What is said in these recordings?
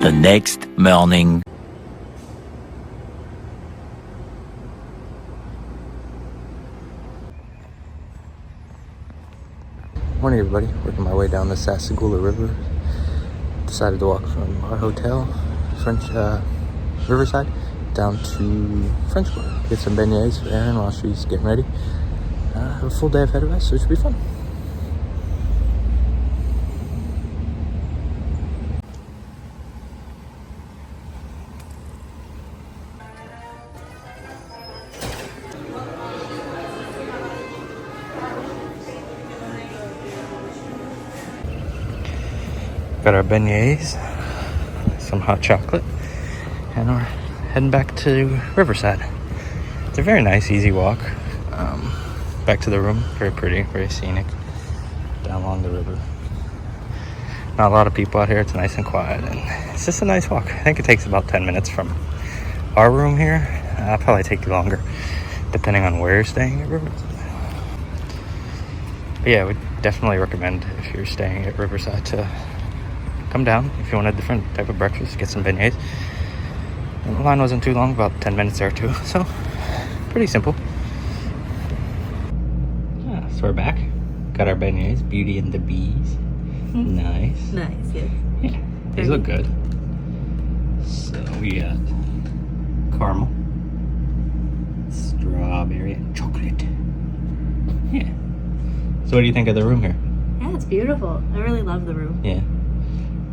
The next morning. Morning everybody, working my way down the Sassagoula River. Decided to walk from our hotel, Riverside, down to French Quarter. Get some beignets for Erin while she's getting ready. Have a full day ahead of us, so it should be fun. Got our beignets, some hot chocolate, and we're heading back to Riverside. It's a very nice, easy walk. Back to the room, very pretty, very scenic, down along the river. Not a lot of people out here, it's nice and quiet, and it's just a nice walk. I think it takes about 10 minutes from our room here. Probably take longer, depending on where you're staying at Riverside. But yeah, I would definitely recommend if you're staying at Riverside to come down if you want a different type of breakfast, get some beignets. And the line wasn't too long, about 10 minutes there too, so pretty simple. Yeah, so we're back. Got our beignets, Beauty and the Bees. Nice. Nice, yeah. Yeah, these look good. So we got caramel, strawberry, and chocolate. Yeah. So what do you think of the room here? Yeah, it's beautiful. I really love the room. Yeah.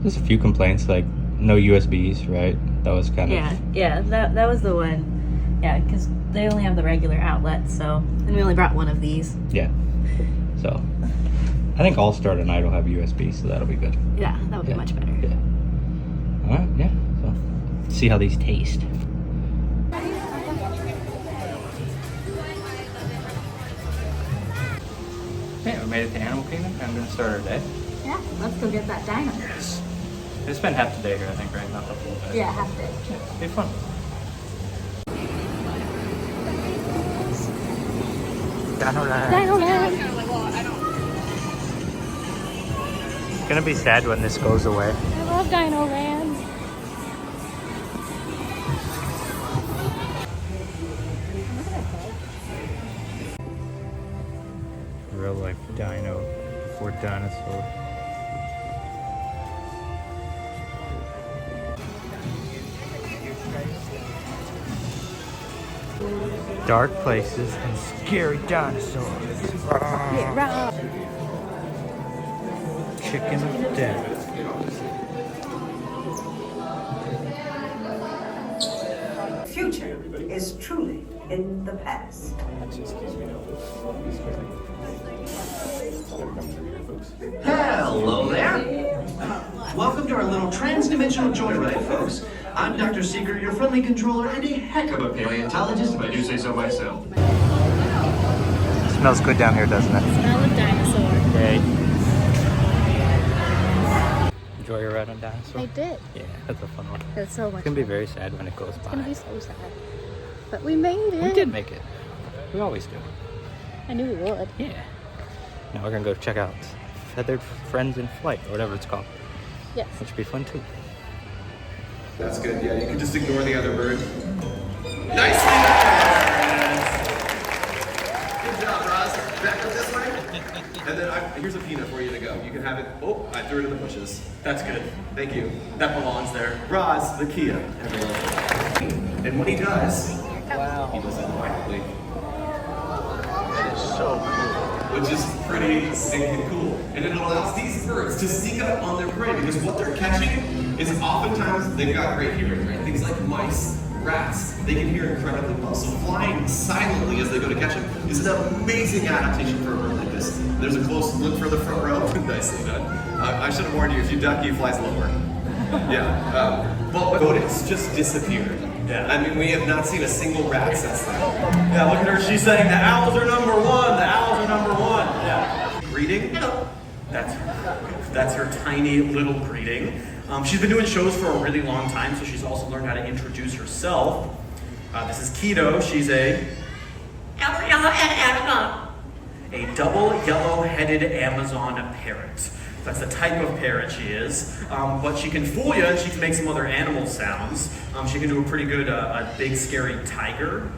There's a few complaints, like no USBs, right? That was kind of... Yeah, that was the one. Yeah, because they only have the regular outlet, so... And we only brought one of these. Yeah. So, I think All Star tonight will have USB, so that'll be good. Yeah, that would be much better. Yeah. Alright, yeah. So, see how these taste. Yeah, we made it to Animal Kingdom. I'm going to start our day. Yeah, let's go get that dino. Yes. They spent half the day here, I think, right? Not the full day. Yeah, half day. Yeah, be fun. Dinoland. Dinoland! It's gonna be sad when this goes away. I love Dinoland. Real life dino before dinosaur. Dark places and scary dinosaurs. Chicken of death. Future is truly in the past. Hello there. Welcome to our little trans-dimensional joyride, folks. I'm Dr. Seeker, your friendly controller and a heck of a paleontologist, if I do say so myself. It smells good down here, doesn't it? Smell of dinosaur. Yay. Enjoy your ride on dinosaur? I did. Yeah, that's a fun one. It's so much It's gonna be fun. very sad when it goes by. It's gonna be so sad. But we made it. We did make it. We always do. I knew we would. Yeah. Now we're gonna go check out Feathered Friends in Flight, or whatever it's called. Yes. Which should be fun too. That's good, yeah, you can just ignore the other bird. Nice! Good job, Roz. Back up this way. And then here's a peanut for you to go. You can have it. Oh, I threw it in the bushes. That's good. Thank you. That belongs there. Roz, the Kia, everyone. And when he does, wow, he does it quietly. That is so cool. Which is pretty stinking cool. And it allows these birds to sneak up on their prey, because what they're catching is oftentimes, they've got great hearing, right? Things like mice, rats, they can hear incredibly well. So flying silently as they go to catch them is an amazing adaptation for a bird like this. There's a close look for the front row. Nicely done. I should have warned you, if you duck, he flies lower. Yeah. Well, Godit's just disappeared. Yeah. I mean, we have not seen a single rat since then. Yeah, look at her. She's saying the owls are number one. The owls are number one. Yeah. Greeting? Hello. That's her tiny little greeting. She's been doing shows for a really long time, so she's also learned how to introduce herself. This is Keto. She's a double yellow-headed Amazon parrot. That's the type of parrot she is. But she can fool you, and she can make some other animal sounds. She can do a pretty good, a big scary tiger.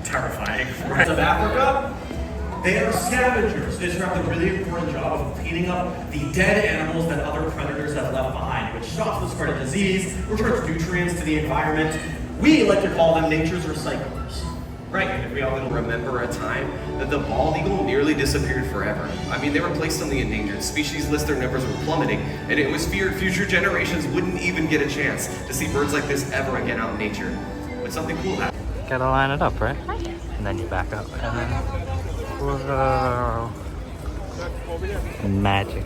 Terrifying. Right? Of Africa, they are scavengers. They have the really important job of cleaning up the dead animals that other predators have left behind, which stops the spread of disease, returns nutrients to the environment. We like to call them nature's recyclers. Right, We all remember a time that the bald eagle nearly disappeared forever. I mean, they were placed on the endangered species list, their numbers were plummeting, and it was feared future generations wouldn't even get a chance to see birds like this ever again out in nature. But something cool happened. Gotta line it up, right? And then you back up. And then... Whoa. Magic.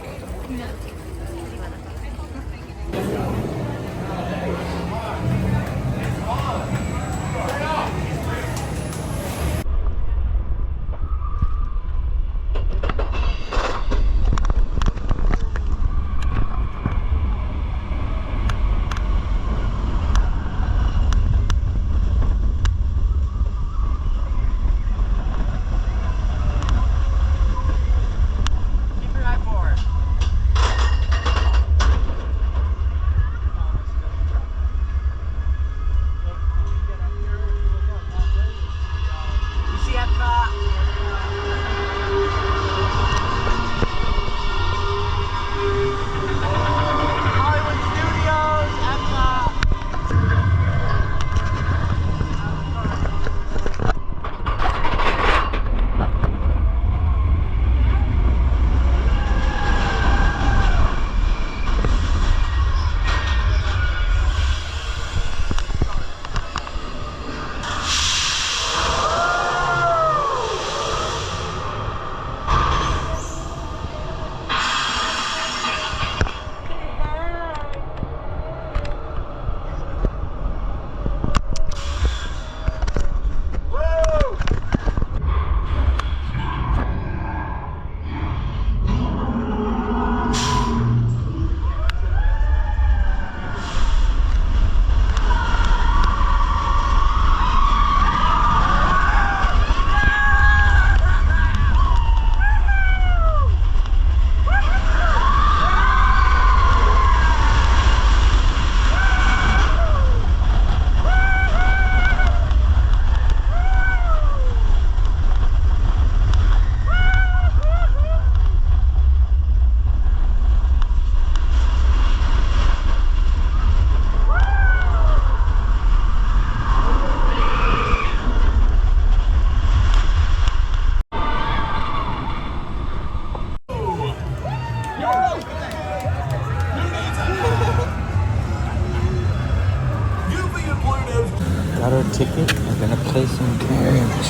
Got our ticket. We're gonna play some games.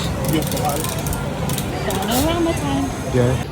Don't know around the time. Yeah.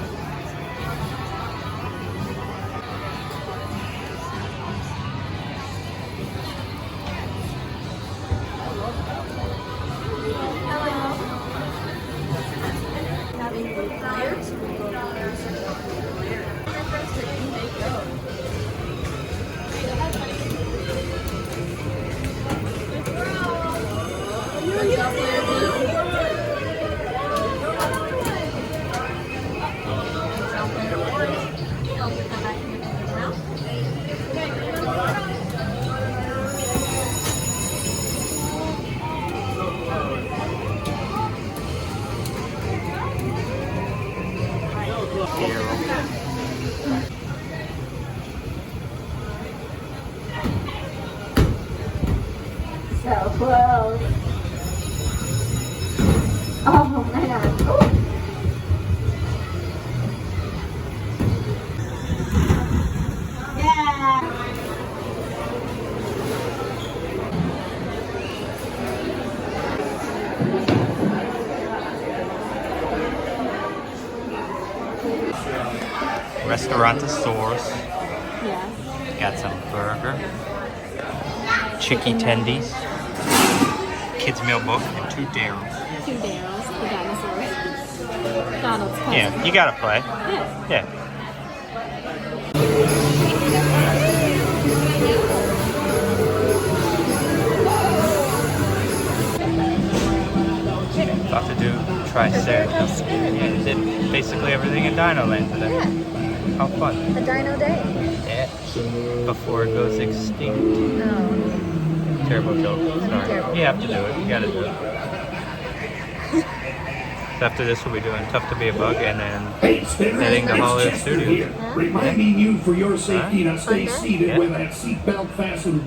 So close. Oh man. Yeah. Restaurantosaurus. Yeah. Got some burger. Chicky tendies. Kids meal book and 2 Daryls. 2 Daryls, the dinosaurs. Donald's cousin. Yeah, you gotta play. Yeah. Yeah. Triceratops. Yeah, we did basically everything in Dinoland today. Yeah. How fun. The Dino Day. Yeah. Before it goes extinct. No. Terrible joke. Sorry. Terrible. You have to do it. You gotta do it. So after this, we'll be doing Tough to Be a Bug and then heading to Helllllo Studios. Reminding you for your safety to stay Okay. seated Yeah. with that seatbelt fastened.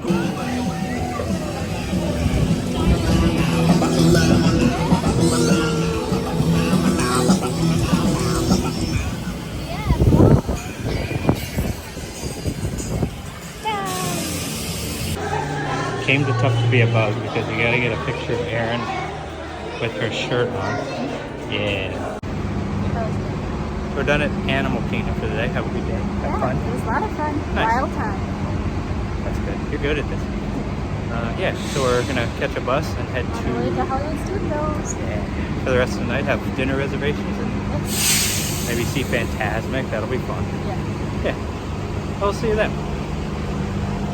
Came to Tough to Be a Bug because you gotta get a picture of Erin with her shirt on. Yeah. So we're done at Animal Kingdom for the day. Have a good day. Have fun. It was a lot of fun. Nice. Wild time. That's good. You're good at this. Yeah, so we're gonna catch a bus and head On the way to to Helllllo Studios. for the rest of the night. Have dinner reservations and maybe see Fantasmic. That'll be fun. Yeah. Yeah. I'll see you then.